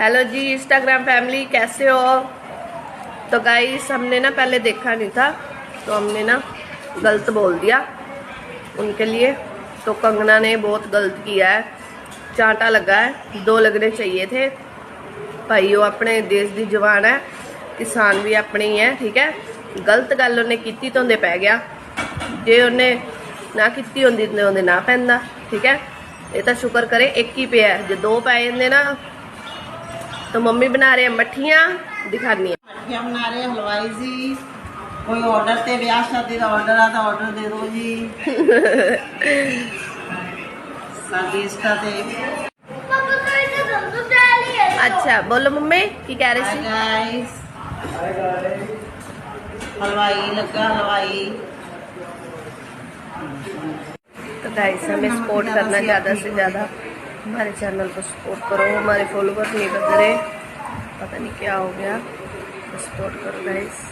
Hello जी Instagram family, कैसे हो। तो गाइस हमने ना पहले देखा नहीं था, तो हमने ना गलत बोल दिया उनके लिए। तो कंगना ने बहुत गलत किया है, चांटा लगा है, 2 लगने चाहिए थे। भाई वो अपने देश की जवान है, किसान भी अपने ही है, ठीक है। गलत गल उन्हें की तो पै गया, जे उन्हें ना की होंदी तो ना पैंदा, ठीक है। ये तो शुक्र करे एक ही पे है, जो 2 पै जाते ना। तो मम्मी बना रहे हैं मठियाँ, दिखानी है। मठियाँ बना रहे हैं हलवाई जी। कोई ऑर्डर ते ब्याह शादी का ऑर्डर आता, ऑर्डर दे दो जी। शादी इसका ते अच्छा बोलो मम्मी की कह रही थी। गाइस हलवाई लगा, हलवाई। तो गाइस हमें सपोर्ट करना, ज़्यादा से ज़्यादा हमारे चैनल को सपोर्ट करो। हमारे फॉलोवर नहीं बढ़ रहे, पता नहीं क्या हो गया, तो सपोर्ट करो गाइस।